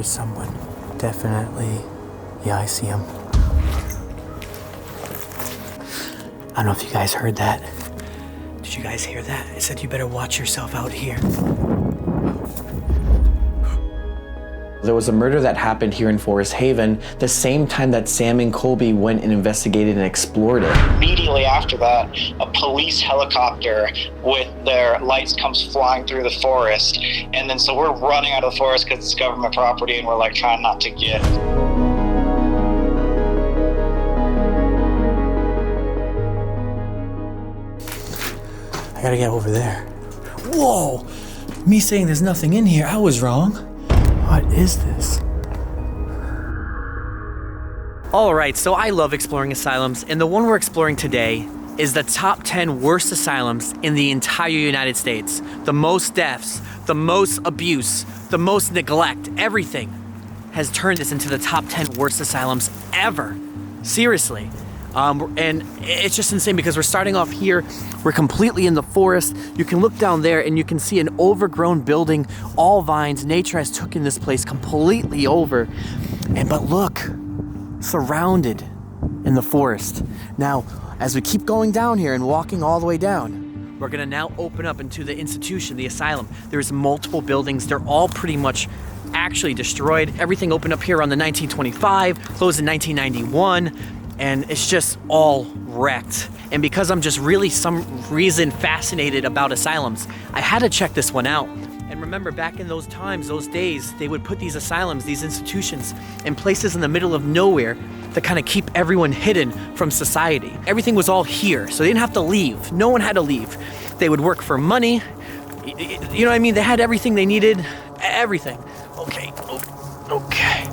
is someone. Definitely. Yeah, I see him. I don't know if you guys heard that. Did you guys hear that? It said you better watch yourself out here. There was a murder that happened here in Forest Haven the same time that Sam and Colby went and investigated and explored it. Immediately after that, a police helicopter with their lights comes flying through the forest. And then so we're running out of the forest because it's government property and we're like trying not to get. I gotta get over there. Whoa! Me saying there's nothing in here, I was wrong. What is this? All right, so I love exploring asylums, and the one we're exploring today is the top 10 worst asylums in the entire United States. The most deaths, the most abuse, the most neglect, everything has turned this into the top 10 worst asylums ever. Seriously. And it's just insane because we're starting off here. We're completely in the forest. You can look down there and you can see an overgrown building, all vines. Nature has taken this place completely over. But look, surrounded in the forest. Now, as we keep going down here and walking all the way down, we're gonna now open up into the institution, the asylum. There's multiple buildings. They're all pretty much actually destroyed. Everything opened up here around the 1925, closed in 1991. And it's just all wrecked. And because I'm just really some reason fascinated about asylums, I had to check this one out. And remember, back in those times, those days, they would put these asylums, these institutions, in places in the middle of nowhere to kind of keep everyone hidden from society. Everything was all here, so they didn't have to leave. No one had to leave. They would work for money. You know what I mean? They had everything they needed, everything. Okay.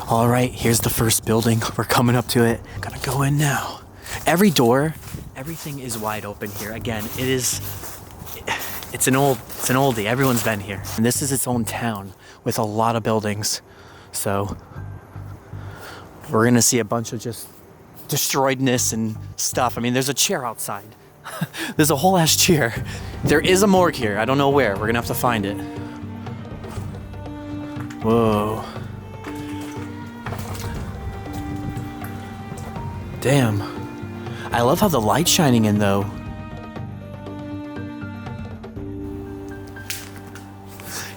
All right, here's the first building. We're coming up to it. Gotta go in now. Every door, everything is wide open here. Again, it's an oldie. Everyone's been here. And this is its own town with a lot of buildings. So we're gonna see a bunch of just destroyedness and stuff. I mean, there's a chair outside. There's a whole ass chair. There is a morgue here. I don't know where. We're gonna have to find it. Whoa. Damn. I love how the light's shining in though.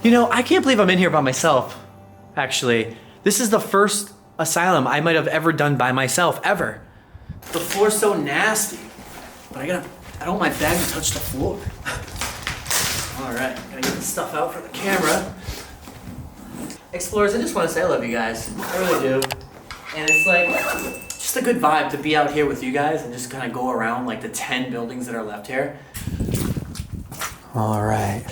You know, I can't believe I'm in here by myself, actually. This is the first asylum I might have ever done by myself, ever. The floor's so nasty. But I don't want my bag to touch the floor. All right, gotta get this stuff out for the camera. Explorers, I just want to say I love you guys. I really do. And it's like, just a good vibe to be out here with you guys and just kind of go around like the 10 buildings that are left here. All right.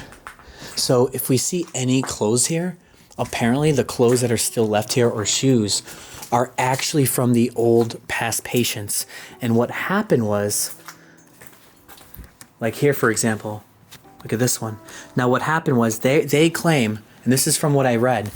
So if we see any clothes here, apparently the clothes that are still left here or shoes are actually from the old past patients. And what happened was, like here, for example, look at this one. Now what happened was they claim, and this is from what I read,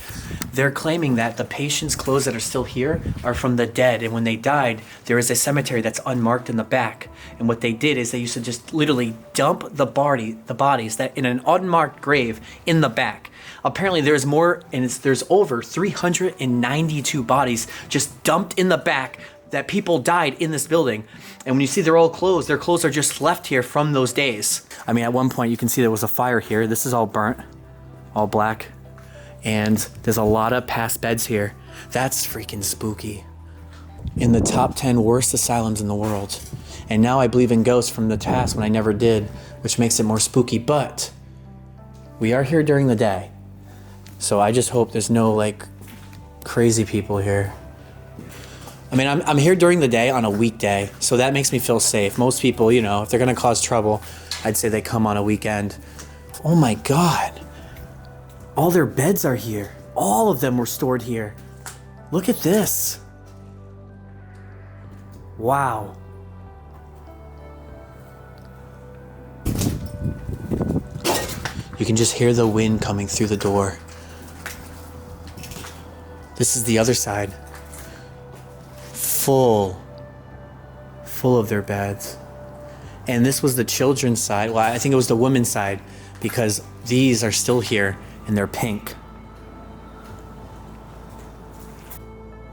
they're claiming that the patient's clothes that are still here are from the dead, and when they died, there is a cemetery that's unmarked in the back. And what they did is they used to just literally dump the bodies that in an unmarked grave in the back. Apparently there's more, and there's over 392 bodies just dumped in the back that people died in this building. And when you see they're all clothes, their clothes are just left here from those days. I mean, at one point you can see there was a fire here. This is all burnt, all black. And there's a lot of past beds here. That's freaking spooky. In the top 10 worst asylums in the world. And now I believe in ghosts from the past when I never did, which makes it more spooky. But we are here during the day. So I just hope there's no like crazy people here. I mean, I'm here during the day on a weekday, so that makes me feel safe. Most people, you know, if they're gonna cause trouble, I'd say they come on a weekend. Oh my God. All their beds are here. All of them were stored here. Look at this. Wow. You can just hear the wind coming through the door. This is the other side. Full of their beds. And this was the children's side. Well, I think it was the women's side because these are still here and they're pink.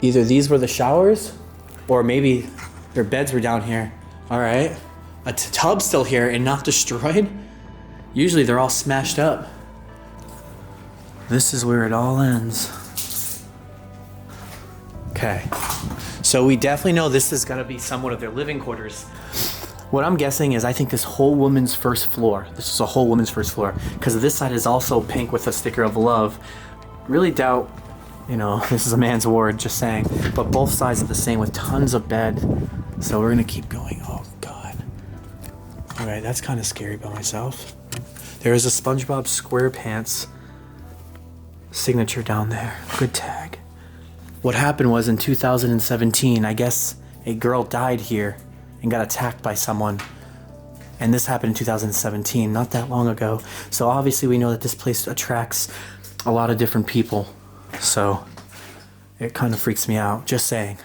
Either these were the showers, or maybe their beds were down here. All right, a tub still here and not destroyed. Usually they're all smashed up. This is where it all ends. Okay, so we definitely know this has got to be somewhat of their living quarters. What I'm guessing is I think this whole woman's first floor, this is a whole woman's first floor, because this side is also pink with a sticker of love. Really doubt, you know, this is a man's ward, just saying. But both sides are the same with tons of bed. So we're gonna keep going. Oh God. All right, that's kind of scary by myself. There is a SpongeBob SquarePants signature down there. Good tag. What happened was in 2017, I guess a girl died here and got attacked by someone. And this happened in 2017, not that long ago. So obviously we know that this place attracts a lot of different people. So it kind of freaks me out, just saying.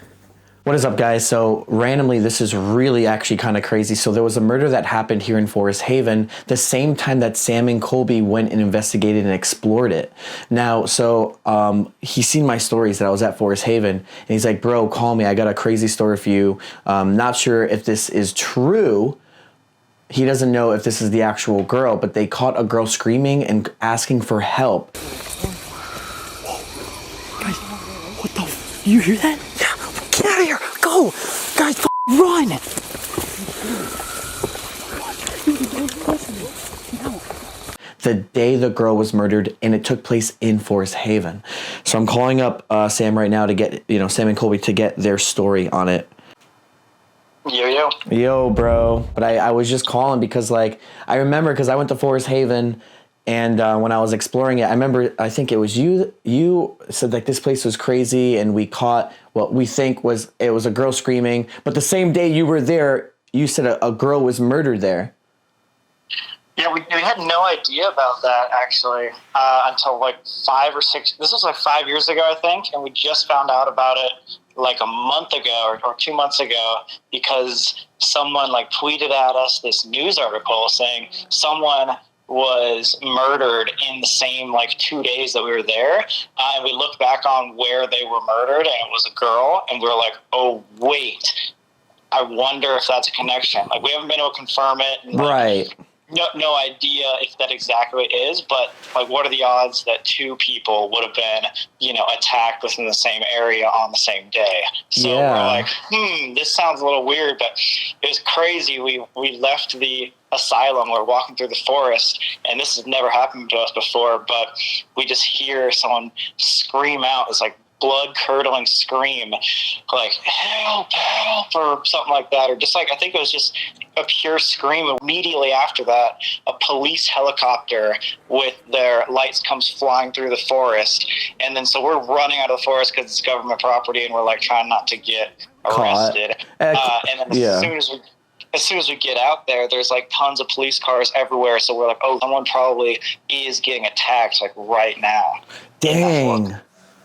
What is up, guys? So randomly, this is really actually kind of crazy. So there was a murder that happened here in Forest Haven the same time that Sam and Colby went and investigated and explored it. Now, so he's seen my stories that I was at Forest Haven, and he's like, bro, call me. I got a crazy story for you. Not sure if this is true. He doesn't know if this is the actual girl, but they caught a girl screaming and asking for help. Guys, what the you hear that? Yeah, get out of here, go! Guys, run! The day the girl was murdered, and it took place in Forest Haven. So I'm calling up Sam right now to get, Sam and Colby to get their story on it. Yo, bro. But I was just calling because, I remember because I went to Forest Haven, and when I was exploring it, I remember, I think it was you said, this place was crazy, and we caught what we think was a girl screaming. But the same day you were there, you said a girl was murdered there. Yeah, we had no idea about that, actually, until 5 or 6... This was 5 years ago, I think, and we just found out about it a month ago or 2 months ago because someone tweeted at us this news article saying someone was murdered in the same 2 days that we were there. And we looked back on where they were murdered, and it was a girl, and we were like, oh, wait, I wonder if that's a connection. We haven't been able to confirm it. And, right. No idea if that exactly is, but what are the odds that two people would have been, attacked within the same area on the same day? So yeah. We're this sounds a little weird, but it was crazy. We left the asylum. We're walking through the forest, and this has never happened to us before, but we just hear someone scream out. It's blood-curdling scream, help, help, or something like that, or just I think it was just a pure scream. Immediately after that, a police helicopter with their lights comes flying through the forest, and then so we're running out of the forest because it's government property, and we're trying not to get arrested. And then as soon as we get out there, there's tons of police cars everywhere, so we're oh, someone probably is getting attacked right now. Dang.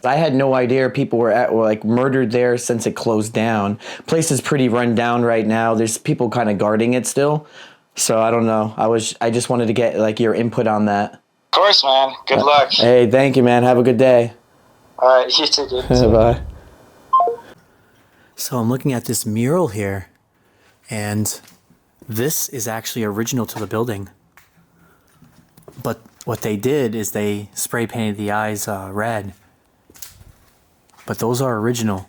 I had no idea people were murdered there since it closed down. Place is pretty run down right now. There's people kind of guarding it still. So I don't know. I just wanted to get your input on that. Of course, man. Good luck. Hey, thank you, man. Have a good day. All right, you too, dude. Bye. So I'm looking at this mural here, and this is actually original to the building. But what they did is they spray painted the eyes red. But those are original.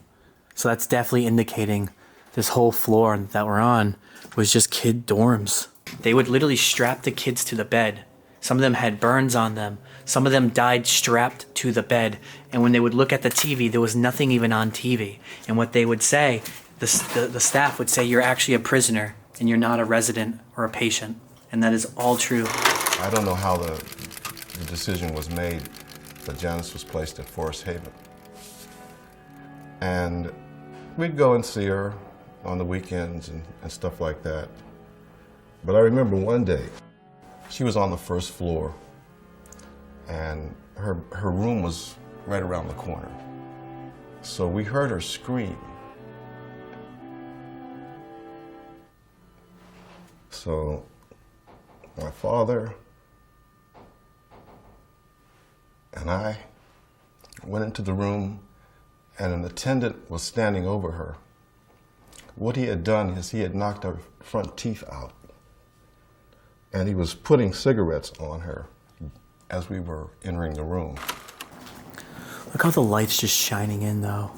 So that's definitely indicating this whole floor that we're on was just kid dorms. They would literally strap the kids to the bed. Some of them had burns on them. Some of them died strapped to the bed. And when they would look at the TV, there was nothing even on TV. And what they would say, the staff would say, you're actually a prisoner and you're not a resident or a patient. And that is all true. I don't know how the decision was made, but Janice was placed at Forest Haven. And we'd go and see her on the weekends and stuff like that. But I remember one day, she was on the first floor, and her room was right around the corner. So we heard her scream. So my father and I went into the room, and an attendant was standing over her. What he had done is he had knocked her front teeth out, and he was putting cigarettes on her as we were entering the room. Look how the light's just shining in, though.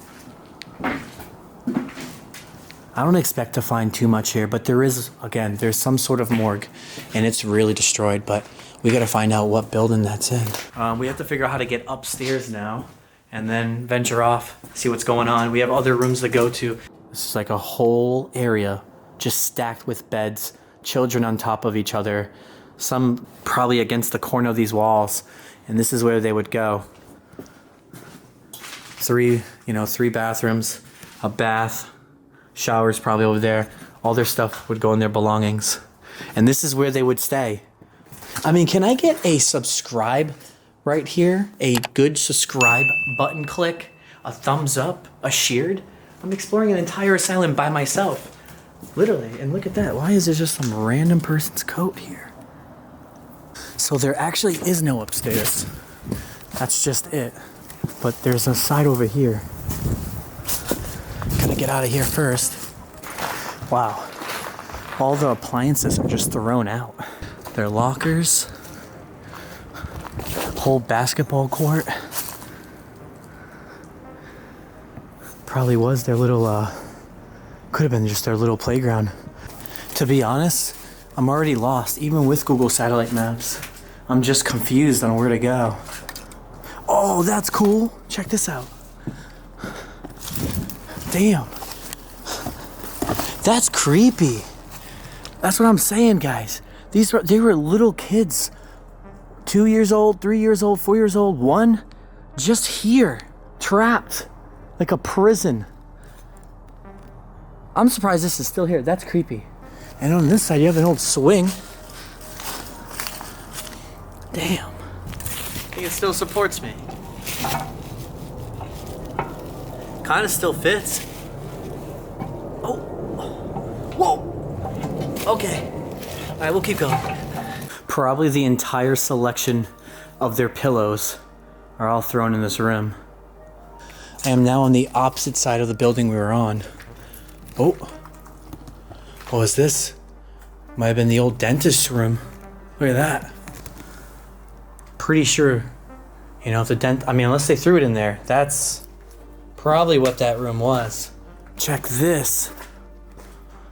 I don't expect to find too much here, but there is, again, there's some sort of morgue, and it's really destroyed, but we gotta find out what building that's in. We have to figure out how to get upstairs now, and then venture off, see what's going on. We have other rooms to go to. This is like a whole area just stacked with beds, children on top of each other, some probably against the corner of these walls, and this is where they would go. Three bathrooms, a bath, showers probably over there. All their stuff would go in their belongings. And this is where they would stay. I mean, can I get a subscribe right here? A good subscribe button click, a thumbs up, a shared? I'm exploring an entire asylum by myself. Literally, and look at that. Why is there just some random person's coat here? So there actually is no upstairs. That's just it. But there's a side over here. Gotta get out of here first. Wow. All the appliances are just thrown out. Their lockers. Whole basketball court. Probably was their little, could have been just their little playground. To be honest, I'm already lost, even with Google satellite maps. I'm just confused on where to go. Oh, that's cool. Check this out. Damn. That's creepy. That's what I'm saying, guys. They were little kids. 2 years old, 3 years old, 4 years old, one. Just here. Trapped. Like a prison. I'm surprised this is still here. That's creepy. And on this side, you have an old swing. Damn. I think it still supports me. Kind of still fits. Oh. Whoa. Okay. All right, we'll keep going. Probably the entire selection of their pillows are all thrown in this room. I am now on the opposite side of the building we were on. Oh. What was this? Might have been the old dentist's room. Look at that. Pretty sure, if unless they threw it in there, that's probably what that room was. Check this.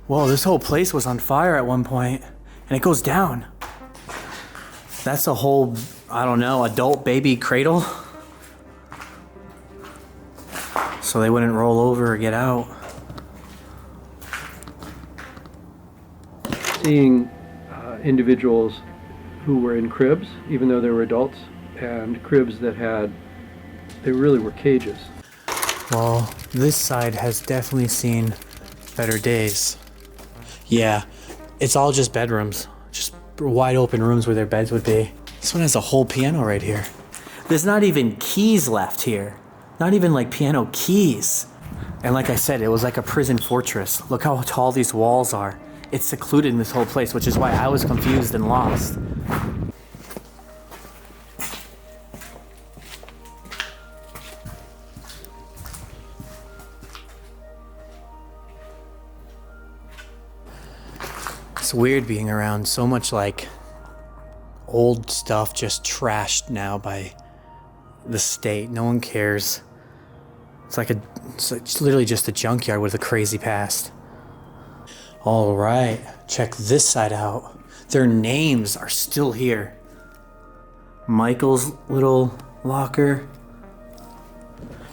Whoa, this whole place was on fire at one point, and it goes down. That's a whole, adult baby cradle. So they wouldn't roll over or get out. Seeing individuals who were in cribs, even though they were adults, and cribs that they really were cages. Well, this side has definitely seen better days. Yeah, it's all just bedrooms. Just wide open rooms where their beds would be. This one has a whole piano right here. There's not even keys left here. Not even like piano keys. And like I said, it was like a prison fortress. Look how tall these walls are. It's secluded in this whole place, which is why I was confused and lost. It's weird being around so much like old stuff just trashed now by the state. No one cares. It's literally just a junkyard with a crazy past. All right, check this side out. Their names are still here. Michael's little locker.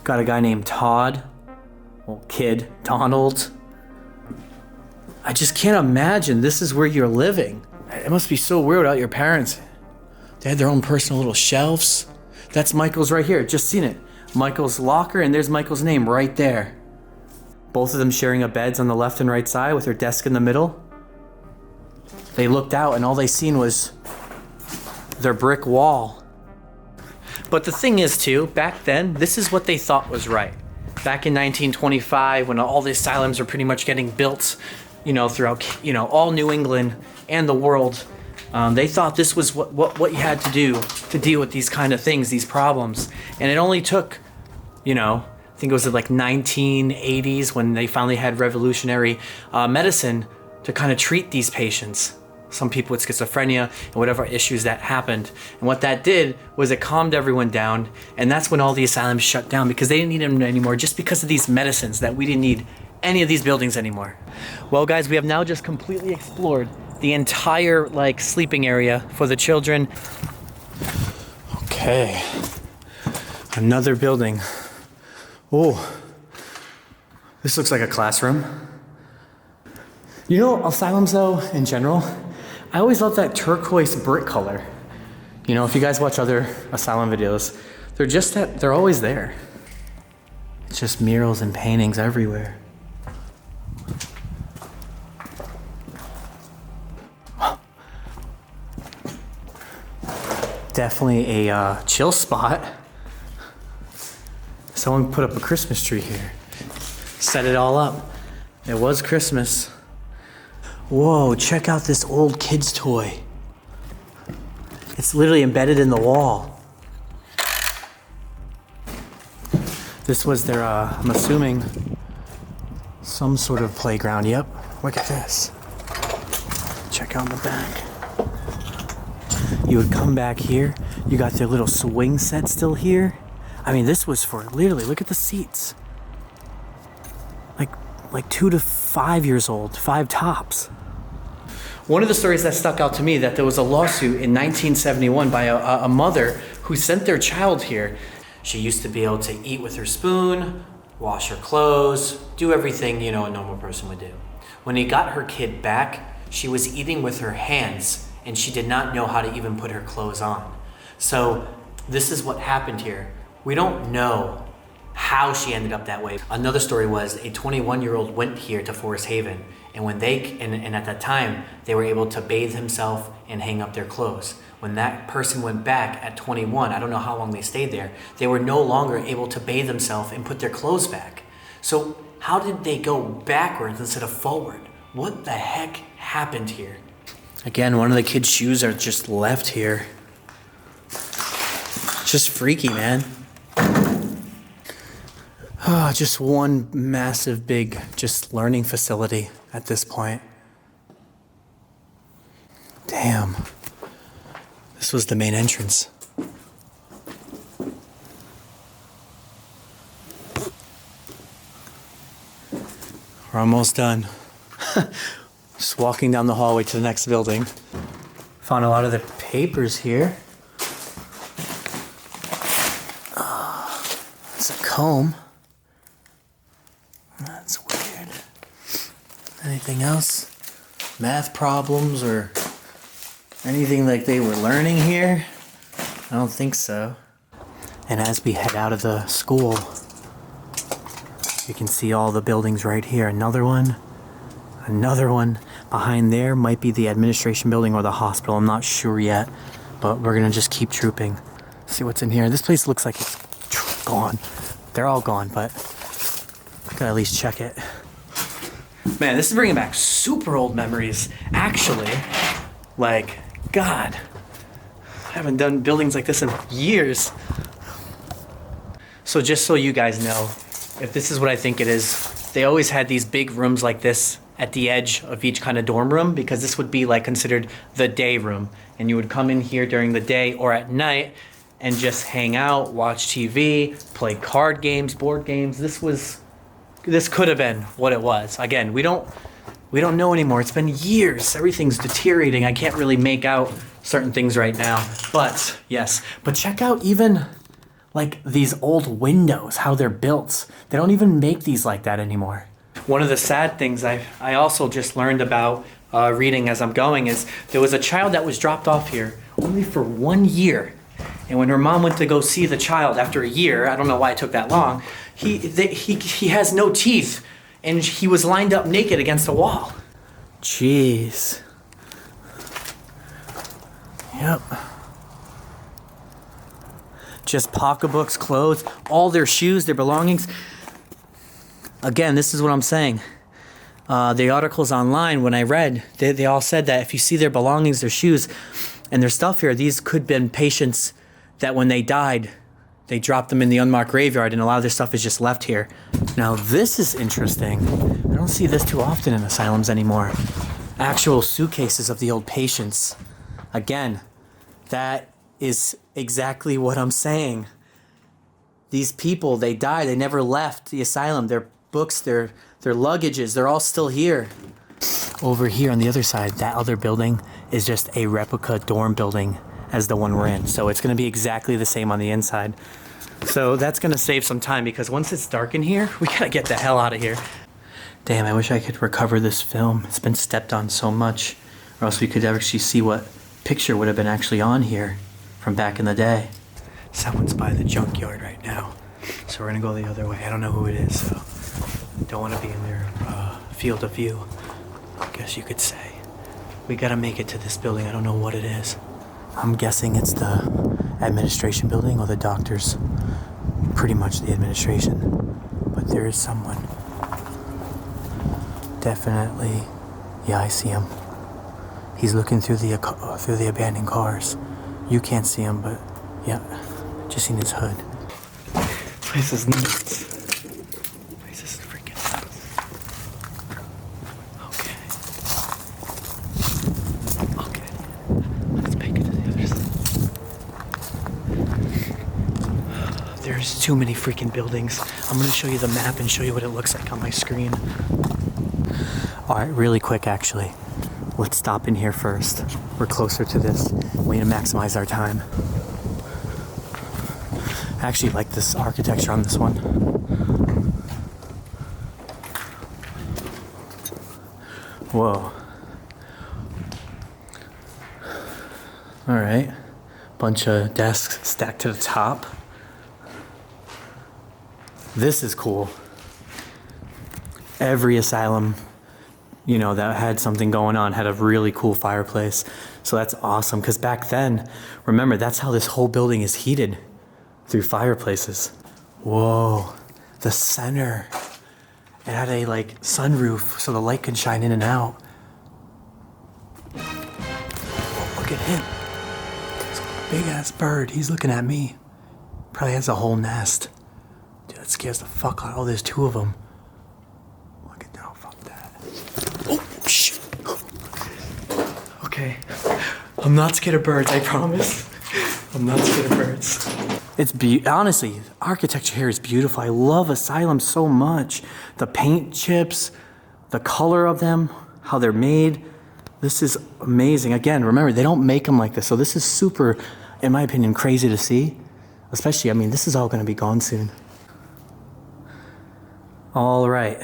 Got a guy named Todd. Well, kid, Donald. I just can't imagine this is where you're living. It must be so weird without your parents. They had their own personal little shelves. That's Michael's right here, just seen it. Michael's locker, and there's Michael's name right there. Both of them sharing a beds on the left and right side with their desk in the middle. They looked out and all they seen was their brick wall. But the thing is too, back then, this is what they thought was right. Back in 1925, when all the asylums were pretty much getting built, throughout, all New England and the world, they thought this was what you had to do to deal with these kind of things, these problems. And it only took, I think it was like 1980s when they finally had revolutionary medicine to kind of treat these patients. Some people with schizophrenia and whatever issues that happened. And what that did was it calmed everyone down, and that's when all the asylums shut down because they didn't need them anymore just because of these medicines, that we didn't need any of these buildings anymore. Well guys, we have now just completely explored the entire like sleeping area for the children. Okay, another building. Oh, this looks like a classroom. You know, asylums though, in general, I always love that turquoise brick color. You know, if you guys watch other asylum videos, they're always there. It's just murals and paintings everywhere. Definitely a chill spot. Someone put up a Christmas tree here. Set it all up. It was Christmas. Whoa, check out this old kid's toy. It's literally embedded in the wall. This was their, I'm assuming, some sort of playground. Yep, look at this. Check out the back. You would come back here. You got their little swing set still here. I mean, this was for literally, look at the seats. Like 2 to 5 years old, 5 tops. One of the stories that stuck out to me, that there was a lawsuit in 1971 by a mother who sent their child here. She used to be able to eat with her spoon, wash her clothes, do everything, you know, a normal person would do. When he got her kid back, she was eating with her hands and she did not know how to even put her clothes on. So this is what happened here. We don't know how she ended up that way. Another story was a 21-year-old went here to Forest Haven, and when and at that time, they were able to bathe himself and hang up their clothes. When that person went back at 21, I don't know how long they stayed there, they were no longer able to bathe themselves and put their clothes back. So how did they go backwards instead of forward? What the heck happened here? Again, one of the kids' shoes are just left here. Just freaky, man. Oh, just one massive, big, just learning facility at this point. Damn. This was the main entrance. We're almost done. Just walking down the hallway to the next building. Found a lot of the papers here. It's a comb. That's weird. Anything else? Math problems or anything like they were learning here? I don't think so. And as we head out of the school, you can see all the buildings right here. Another one. Behind there might be the administration building or the hospital. I'm not sure yet, but we're gonna just keep trooping. See what's in here. This place looks like it's gone. They're all gone, but gotta at least check it. Man, this is bringing back super old memories. Actually, like, God, I haven't done buildings like this in years. So just so you guys know, if this is what I think it is, they always had these big rooms like this at the edge of each kind of dorm room, because this would be like considered the day room. And you would come in here during the day or at night and just hang out, watch TV, play card games, board games. This could have been what it was. Again, we don't know anymore. It's been years. Everything's deteriorating. I can't really make out certain things right now. But yes, but check out even like these old windows, how they're built. They don't even make these like that anymore. One of the sad things I also just learned about reading as I'm going is there was a child that was dropped off here only for 1 year. And when her mom went to go see the child after a year, I don't know why it took that long, he has no teeth, and he was lined up naked against a wall. Jeez. Yep. Just pocketbooks, clothes, all their shoes, their belongings. Again, this is what I'm saying. The articles online, when I read, they all said that if you see their belongings, their shoes, and their stuff here, these could have been patients that when they died, They dropped them in the unmarked graveyard, and a lot of this stuff is just left here. Now this is interesting. I don't see this too often in asylums anymore. Actual suitcases of the old patients. Again, that is exactly what I'm saying. These people, they died. They never left the asylum. Their books, their luggages, they're all still here. Over here on the other side, that other building is just a replica dorm building as the one we're in. So it's going to be exactly the same on the inside. So that's going to save some time because once it's dark in here, we got to get the hell out of here. Damn, I wish I could recover this film. It's been stepped on so much, or else we could actually see what picture would have been actually on here from back in the day. Someone's by the junkyard right now. So we're going to go the other way. I don't know who it is, so don't want to be in their field of view, I guess you could say. We got to make it to this building. I don't know what it is. I'm guessing it's the administration building or the doctors. Pretty much the administration. But there is someone. Definitely. Yeah, I see him. He's looking through the abandoned cars. You can't see him, but yeah, just seen his hood. This is nuts. This is freaking nuts. Okay. Let's make it to the other side. There's too many freaking buildings. I'm gonna show you the map and show you what it looks like on my screen. All right, really quick actually. Let's stop in here first. We're closer to this. We need to maximize our time. I actually like this architecture on this one. Whoa. All right. Bunch of desks stacked to the top. This is cool. Every asylum, you know, that had something going on had a really cool fireplace. So that's awesome, because back then, remember, that's how this whole building is heated, through fireplaces. Whoa, the center. It had a like sunroof so the light could shine in and out. Oh, look at him. This big ass bird, he's looking at me. Probably has a whole nest. Dude, that scares the fuck out of. Oh, there's two of them. Look at that, fuck that. Oh, shit. Okay. I'm not scared of birds, I promise. I'm not scared of birds. It's honestly, architecture here is beautiful. I love asylums so much. The paint chips, the color of them, how they're made. This is amazing. Again, remember, they don't make them like this. So this is super, in my opinion, crazy to see. Especially, I mean, this is all gonna be gone soon. All right,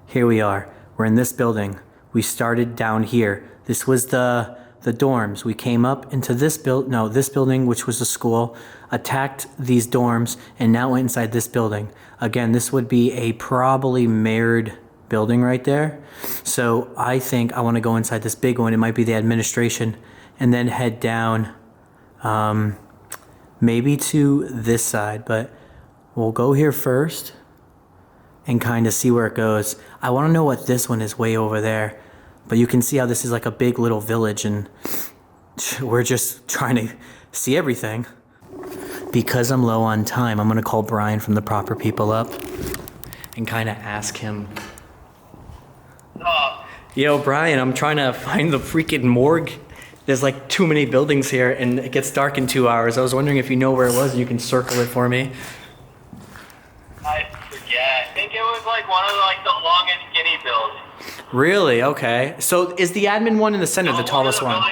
here we are. We're in this building. We started down here. This was the dorms. We came up into this building, which was the school, attacked these dorms, and now went inside this building. Again, this would be a probably mirrored building right there. So I think I want to go inside this big one. It might be the administration, and then head down maybe to this side, but we'll go here first and kind of see where it goes. I want to know what this one is way over there. But you can see how this is like a big little village, and we're just trying to see everything. Because I'm low on time, I'm gonna call Brian from the Proper People up and kind of ask him. Yo, Brian, I'm trying to find the freaking morgue. There's like too many buildings here and it gets dark in 2 hours. I was wondering if you know where it was and you can circle it for me. I forget. I think it was like one of the longest skinny buildings. Really? Okay. So is the admin one in the center, the tallest one?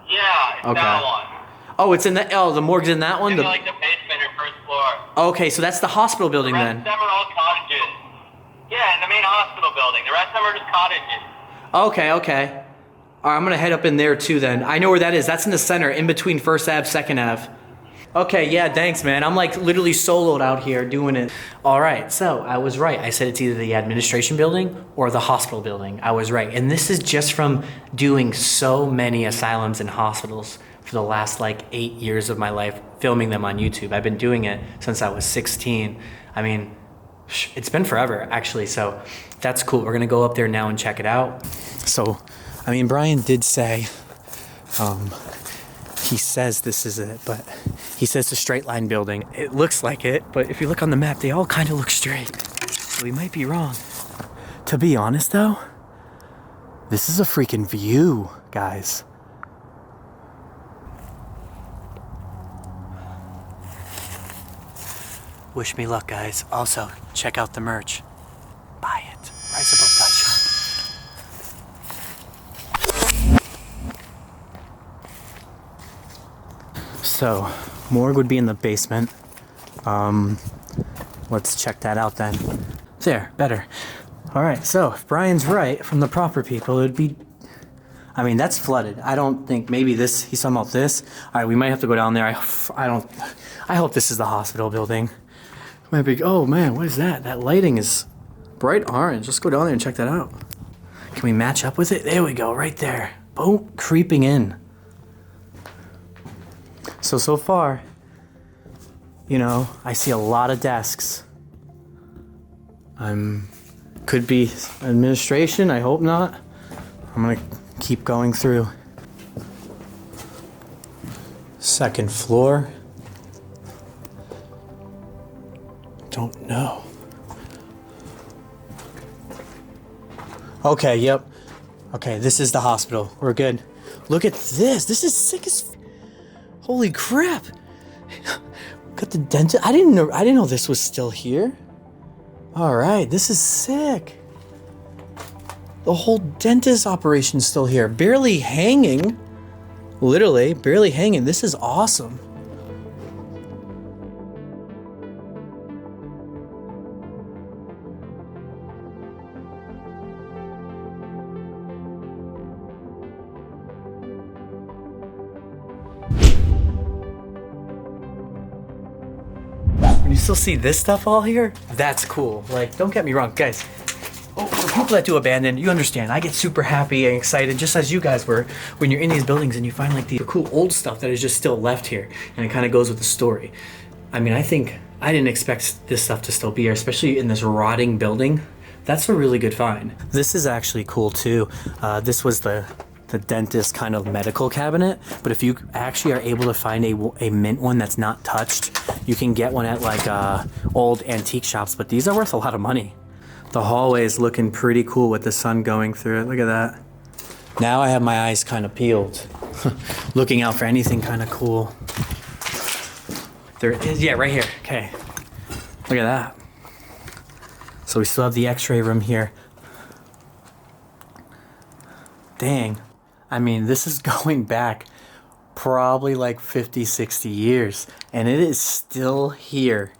Yeah, it's that one. Oh, it's in the morgue's in that one? It's like the basement or first floor. Okay, so that's the hospital building then. The rest of them are all cottages. Yeah, in the main hospital building. The rest of them are just cottages. Okay. All right, I'm gonna head up in there too then. I know where that is. That's in the center, in between First Ave, Second Ave. Okay, yeah, thanks, man. I'm like literally soloed out here doing it. All right, so I was right. I said it's either the administration building or the hospital building. I was right. And this is just from doing so many asylums and hospitals for the last like 8 years of my life, filming them on YouTube. I've been doing it since I was 16. I mean, it's been forever, actually. So that's cool. We're gonna go up there now and check it out. So, I mean, Brian did say, he says this is it, but he says it's a straight line building. It looks like it, but if you look on the map, they all kind of look straight. So we might be wrong. To be honest though, this is a freaking view, guys. Wish me luck, guys. Also, check out the merch. Buy it. Rise above that shop. So, morgue would be in the basement. Let's check that out then. There, better. All right, so if Brian's right, from the proper people, it'd be, I mean, that's flooded. I don't think, maybe this, he's talking about this. All right, we might have to go down there. I hope this is the hospital building. Might be, oh man, what is that? That lighting is bright orange. Let's go down there and check that out. Can we match up with it? There we go, right there. Boom, creeping in. So far, you know, I see a lot of desks. Could be administration, I hope not. I'm gonna keep going through. Second floor. Don't know. Okay, yep. Okay, this is the hospital. We're good. Look at this. This is sick as... Holy crap. Got the dentist. I didn't know this was still here. All right, this is sick. The whole dentist operation's still here. Barely hanging. Literally, barely hanging. This is awesome. When you still see this stuff all here, that's cool. Like, don't get me wrong, guys. Oh, for people that do abandon, you understand. I get super happy and excited, just as you guys were, when you're in these buildings and you find like the cool old stuff that is just still left here, and it kind of goes with the story. I mean, I think I didn't expect this stuff to still be here, especially in this rotting building. That's a really good find. This is actually cool too. This was the dentist kind of medical cabinet, but if you actually are able to find a mint one that's not touched, you can get one at like old antique shops, but these are worth a lot of money. The hallway is looking pretty cool with the sun going through it. Look at that. Now I have my eyes kind of peeled, looking out for anything kind of cool. There is, yeah, right here. Okay, look at that. So we still have the x-ray room here. Dang. I mean, this is going back probably like 50, 60 years, and it is still here.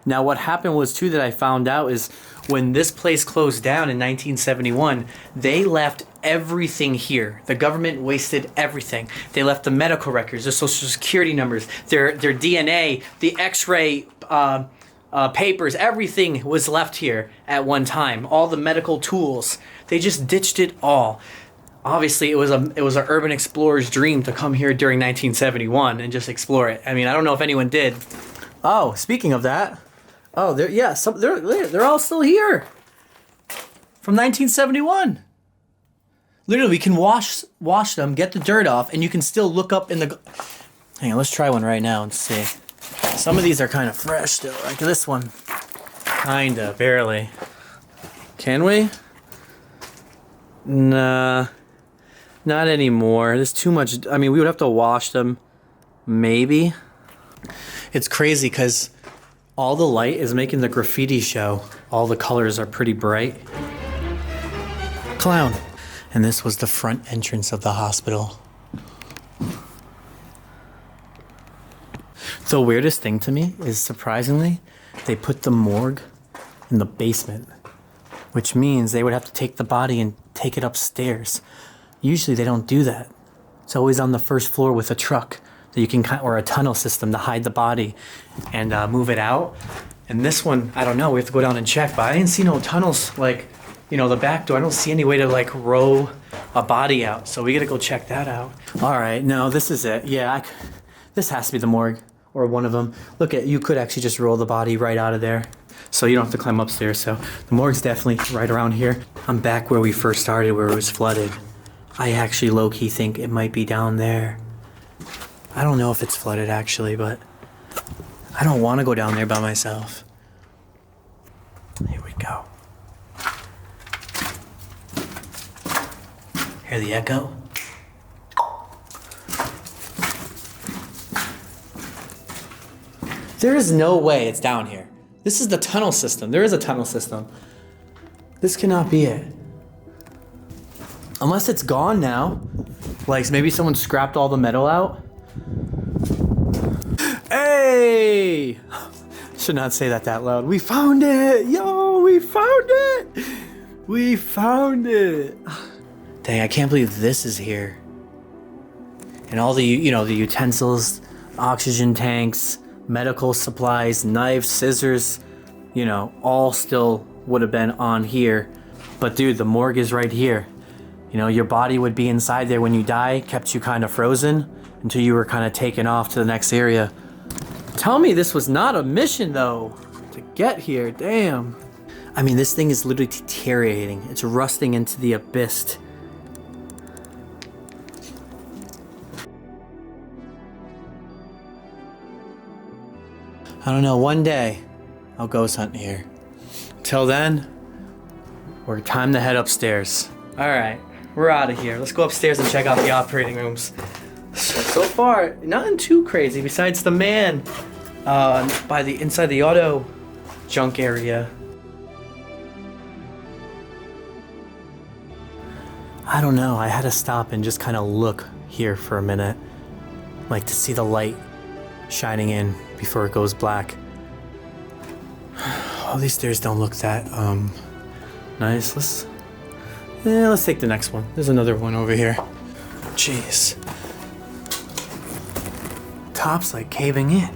Now, what happened was too that I found out is when this place closed down in 1971, they left everything here. The government wasted everything. They left the medical records, the social security numbers, their DNA, the x-ray papers, everything was left here at one time. All the medical tools, they just ditched it all. Obviously, it was an urban explorer's dream to come here during 1971 and just explore it. I mean, I don't know if anyone did. Oh, speaking of that, oh, they're all still here from 1971. Literally, we can wash them, get the dirt off, and you can still look up in the. Hang on, let's try one right now and see. Some of these are kind of fresh still, like this one, kinda, barely. Can we? Nah. Not anymore. There's too much. I mean, we would have to wash them. Maybe. It's crazy because all the light is making the graffiti show. All the colors are pretty bright. Clown. And this was the front entrance of the hospital. The weirdest thing to me is, surprisingly, they put the morgue in the basement, which means they would have to take the body and take it upstairs. Usually they don't do that. It's always on the first floor with a truck that you can, or a tunnel system to hide the body and move it out. And this one, I don't know, we have to go down and check, but I didn't see no tunnels, like, you know, the back door. I don't see any way to like row a body out. So we gotta go check that out. All right, no, this is it. Yeah, this has to be the morgue or one of them. Look at, you could actually just roll the body right out of there. So you don't have to climb upstairs. So the morgue's definitely right around here. I'm back where we first started, where it was flooded. I actually low-key think it might be down there. I don't know if it's flooded actually, but I don't want to go down there by myself. Here we go. Hear the echo? There is no way it's down here. This is the tunnel system. There is a tunnel system. This cannot be it. Unless it's gone now. Like maybe someone scrapped all the metal out. Hey! Should not say that loud. We found it! Yo, we found it! We found it! Dang, I can't believe this is here. And all the, you know, the utensils, oxygen tanks, medical supplies, knives, scissors, you know, all still would have been on here. But dude, the morgue is right here. You know, your body would be inside there when you die, kept you kind of frozen until you were kind of taken off to the next area. Tell me this was not a mission though, to get here, damn. I mean, this thing is literally deteriorating. It's rusting into the abyss. I don't know, one day I'll ghost hunt here. Till then, we're time to head upstairs. All right, we're out of here. Let's go upstairs and check out the operating rooms. So far, nothing too crazy besides the man by the inside the auto junk area. I don't know, I had to stop and just kind of look here for a minute, like to see the light shining in before it goes black. Oh, these stairs don't look that nice. Let's take the next one. There's another one over here. Jeez. Top's like caving in.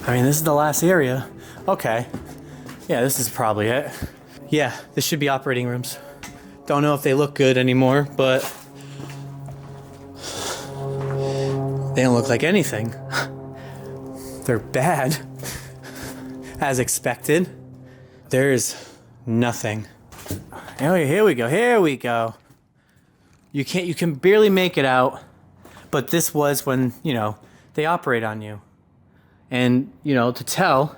I mean, this is the last area. Okay. Yeah, this is probably it. Yeah, this should be operating rooms. Don't know if they look good anymore, but they don't look like anything. They're bad, as expected. There's nothing. Here we go. You can barely make it out, but this was when, you know, they operate on you. And, you know, to tell,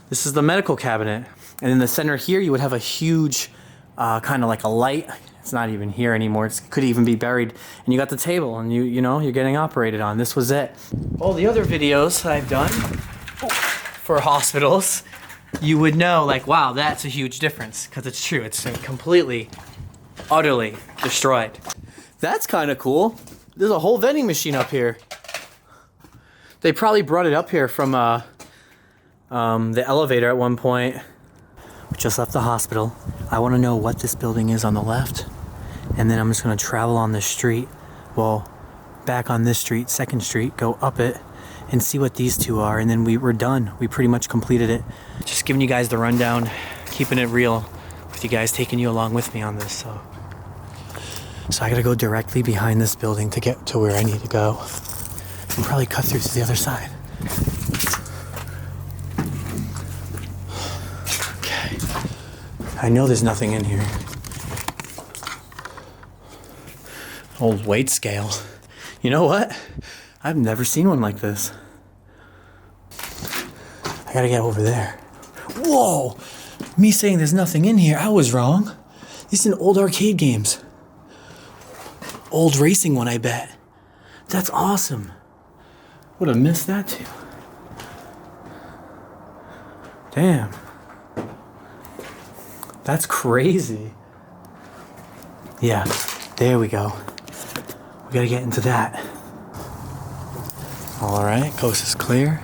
this is the medical cabinet. And in the center here, you would have a huge, kind of like a light. It's not even here anymore. It could even be buried. And you got the table, and you know, you're getting operated on. This was it. All the other videos I've done for hospitals, you would know, like, wow, that's a huge difference. Because it's true. It's completely, utterly destroyed. That's kind of cool. There's a whole vending machine up here. They probably brought it up here from the elevator at one point. We just left the hospital. I want to know what this building is on the left. And then I'm just going to travel on this street. Well, back on this street, 2nd Street, go up it and see what these two are. And then we were done. We pretty much completed it. Just giving you guys the rundown, keeping it real with you guys, taking you along with me on this. So I got to go directly behind this building to get to where I need to go. And probably cut through to the other side. Okay. I know there's nothing in here. Old weight scale. You know what? I've never seen one like this. I gotta get over there. Whoa! Me saying there's nothing in here, I was wrong. These are old arcade games. Old racing one, I bet. That's awesome. Would have missed that too. Damn. That's crazy. Yeah, there we go. We gotta get into that. All right, coast is clear.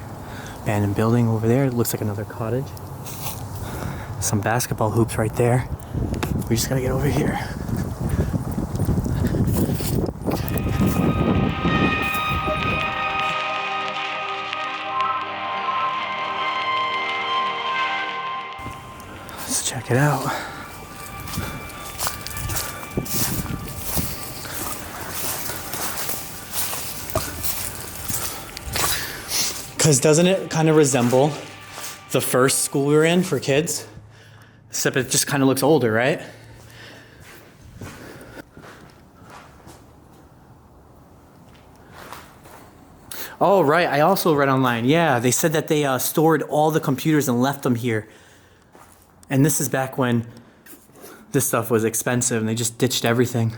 Abandoned building over there. It looks like another cottage. Some basketball hoops right there. We just gotta get over here. Let's check it out. Because doesn't it kind of resemble the first school we were in for kids? Except it just kind of looks older, right? Oh, right. I also read online. Yeah, they said that they stored all the computers and left them here. And this is back when this stuff was expensive and they just ditched everything.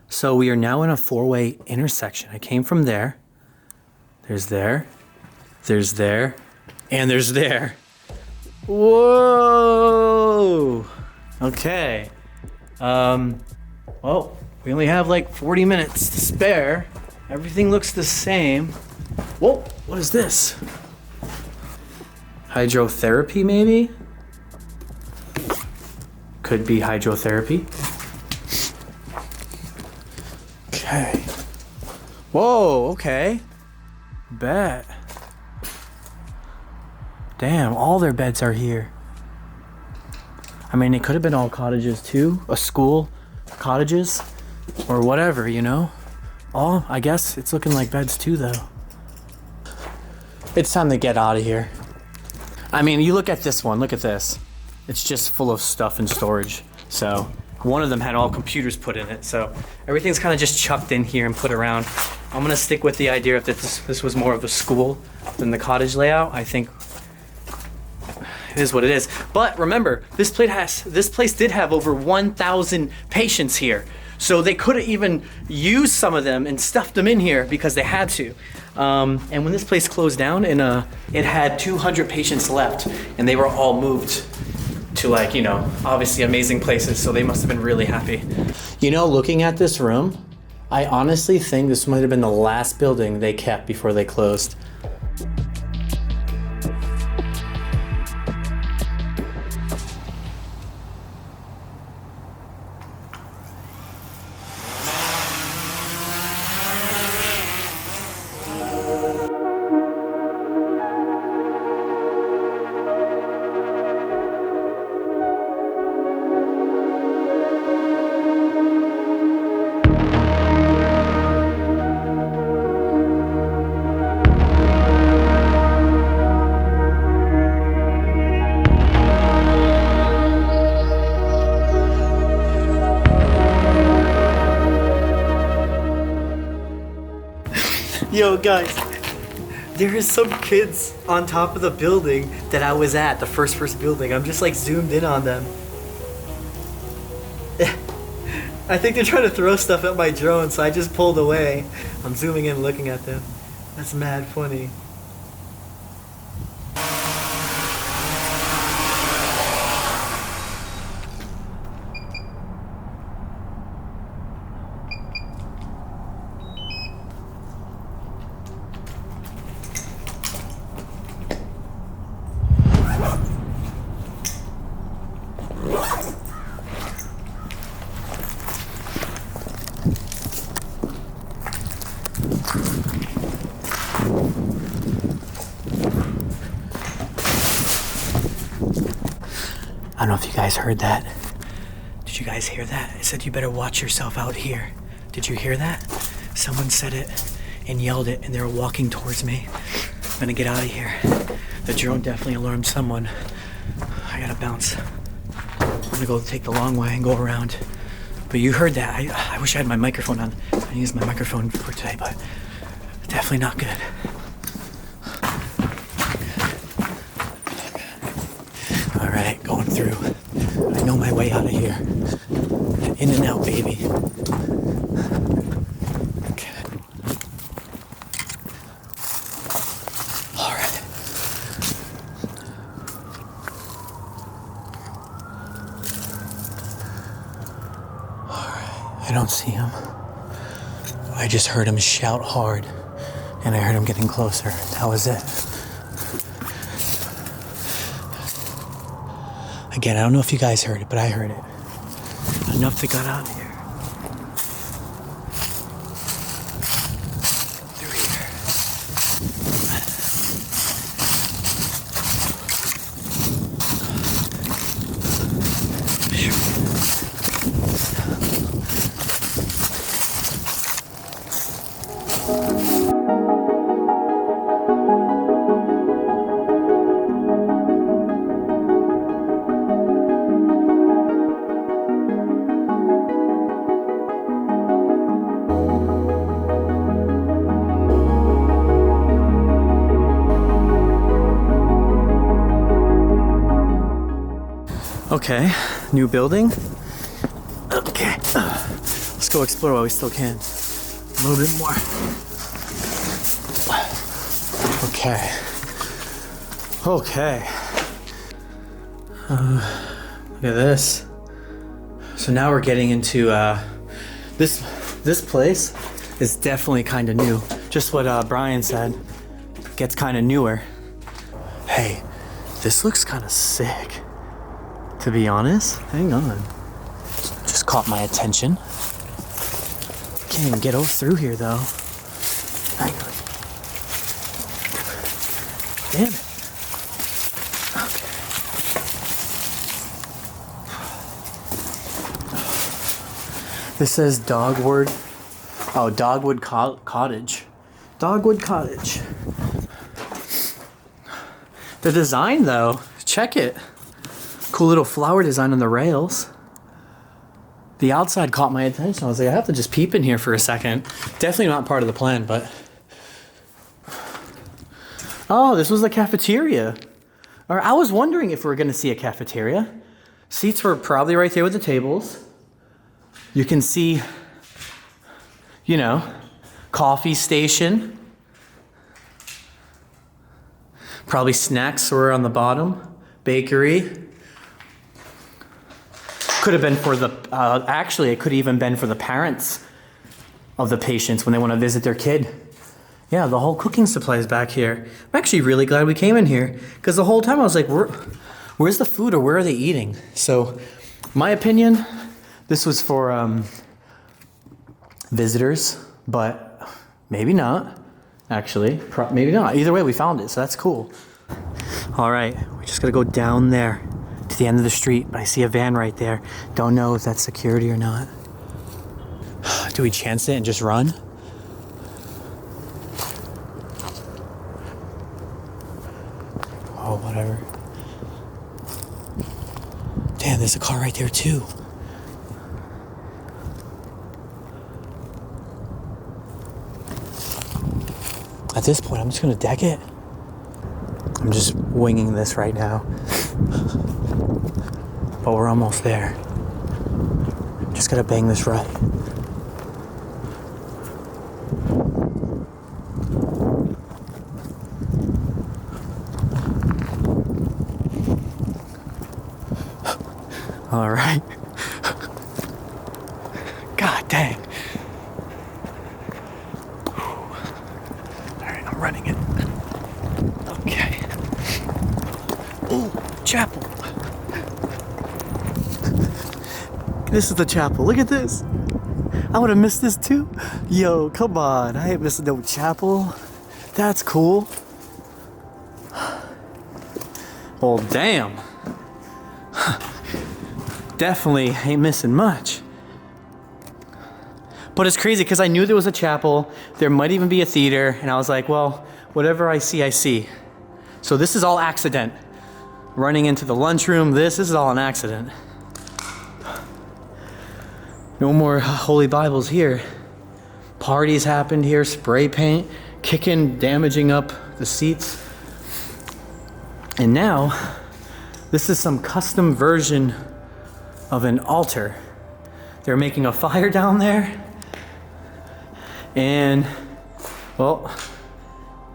So we are now in a four-way intersection. I came from there. There's there. There's there. And there's there. Whoa! Okay. Well, we only have like 40 minutes to spare. Everything looks the same. Whoa, what is this? Hydrotherapy, maybe? Could be hydrotherapy. Okay. Whoa, okay. Bet. Damn, all their beds are here. I mean, it could have been all cottages too. A school, cottages, or whatever, you know? All, I guess it's looking like beds too, though. It's time to get out of here. I mean, you look at this one, look at this. It's just full of stuff and storage. So one of them had all computers put in it. So everything's kind of just chucked in here and put around. I'm gonna stick with the idea that this was more of a school than the cottage layout. I think it is what it is. But remember, this place did have over 1,000 patients here. So they could have even used some of them and stuffed them in here because they had to. And when this place closed down, it had 200 patients left, and they were all moved to, like, you know, obviously amazing places. So they must have been really happy. You know, looking at this room, I honestly think this might have been the last building they kept before they closed. Yo, guys, there is some kids on top of the building that I was at, the first building. I'm just like zoomed in on them. I think they're trying to throw stuff at my drone, so I just pulled away. I'm zooming in looking at them. That's mad funny. I don't know if you guys heard that. Did you guys hear that? It said you better watch yourself out here. Did you hear that? Someone said it and yelled it, and they were walking towards me. I'm gonna get out of here. The drone definitely alarmed someone. I gotta bounce. I'm gonna go take the long way and go around. But you heard that. I wish I had my microphone on. I used my microphone for today, but definitely not good. All right, going through. I know my way out of here. In and out, baby. Okay. All right. I don't see him. I just heard him shout hard, and I heard him getting closer. That was it. Again, I don't know if you guys heard it, but I heard it. Enough to get out of here. Through Okay, new building. Okay, let's go explore while we still can. A little bit more. Okay. Okay. Look at this. So now we're getting into this place is definitely kind of new. Just what Brian said. Gets kind of newer. Hey, this looks kind of sick. To be honest, hang on. Just caught my attention. Can't even get through here though. Hang on. Damn it. Okay. This says Dogwood. Oh, Dogwood Cottage. Dogwood Cottage. The design though, check it. Cool little flower design on the rails. The outside caught my attention. I was like, I have to just peep in here for a second. Definitely not part of the plan, but... Oh, this was the cafeteria. Or I was wondering if we were gonna see a cafeteria. Seats were probably right there with the tables. You can see, you know, coffee station. Probably snacks were on the bottom. Bakery. Could have been for the, actually it could have even been for the parents of the patients when they want to visit their kid. Yeah, the whole cooking supplies back here. I'm actually really glad we came in here because the whole time I was like, where's the food or where are they eating? So, my opinion, this was for visitors, but maybe not, actually. Maybe not. Either way, we found it, so that's cool. All right, we just gotta go down there to the end of the street, but I see a van right there. Don't know if that's security or not. Do we chance it and just run? Oh, whatever. Damn, there's a car right there too. At this point, I'm just gonna deck it. I'm just winging this right now. But we're almost there. Just gotta bang this right. All right. God dang. All right, I'm running it. Okay. Ooh, chapel. This is the chapel. Look at this. I would have missed this too. Yo, come on. I ain't missing no chapel. That's cool. Well, damn. Definitely ain't missing much. But it's crazy because I knew there was a chapel. There might even be a theater. And I was like, well, whatever I see, I see. So this is all accident. Running into the lunchroom, this is all an accident. No more Holy Bibles here. Parties happened here, spray paint, kicking, damaging up the seats. And now, this is some custom version of an altar. They're making a fire down there. And, well,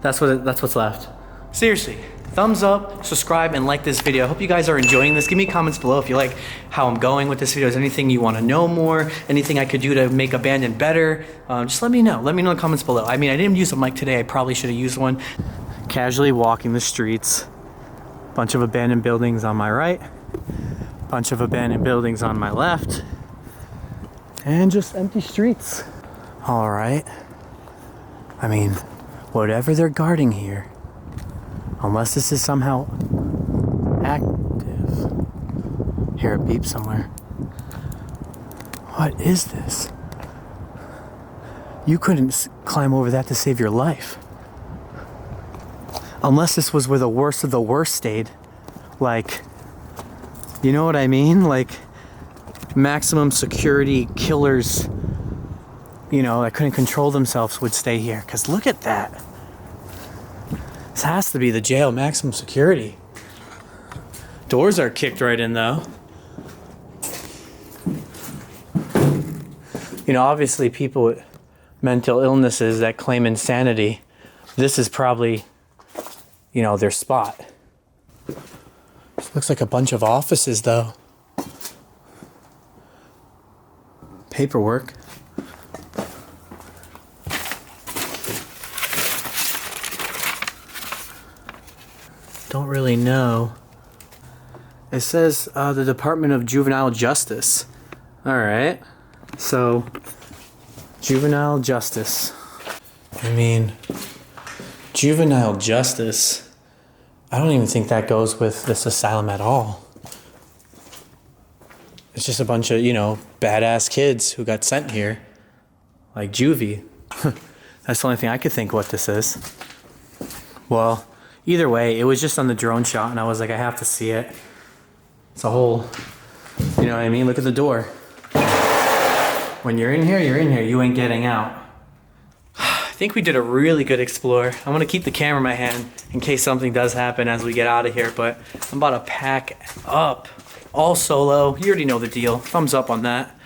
that's what's left. Seriously. Thumbs up, subscribe, and like this video. I hope you guys are enjoying this. Give me comments below if you like how I'm going with this video. Is there anything you want to know more? Anything I could do to make Abandoned better? Just let me know. Let me know in the comments below. I mean, I didn't use a mic today. I probably should have used one. Casually walking the streets. Bunch of abandoned buildings on my right. Bunch of abandoned buildings on my left. And just empty streets. All right. I mean, whatever they're guarding here, unless this is somehow active. Hear a beep somewhere. What is this? You couldn't climb over that to save your life. Unless this was where the worst of the worst stayed. Like, you know what I mean? Like, maximum security killers, you know, that couldn't control themselves would stay here. Because look at that. This has to be the jail, maximum security. Doors are kicked right in though. You know, obviously people with mental illnesses that claim insanity, this is probably, you know, their spot. This looks like a bunch of offices though. Paperwork. Don't really know. It says the Department of Juvenile Justice. All right. So, juvenile justice. I mean, juvenile justice, I don't even think that goes with this asylum at all. It's just a bunch of, you know, badass kids who got sent here. Like juvie. That's the only thing I could think what this is. Well, either way, it was just on the drone shot and I was like, I have to see it. It's a whole, you know what I mean? Look at the door. When you're in here, you're in here. You ain't getting out. I think we did a really good explore. I'm gonna keep the camera in my hand in case something does happen as we get out of here, but I'm about to pack up. All solo. You already know the deal. Thumbs up on that.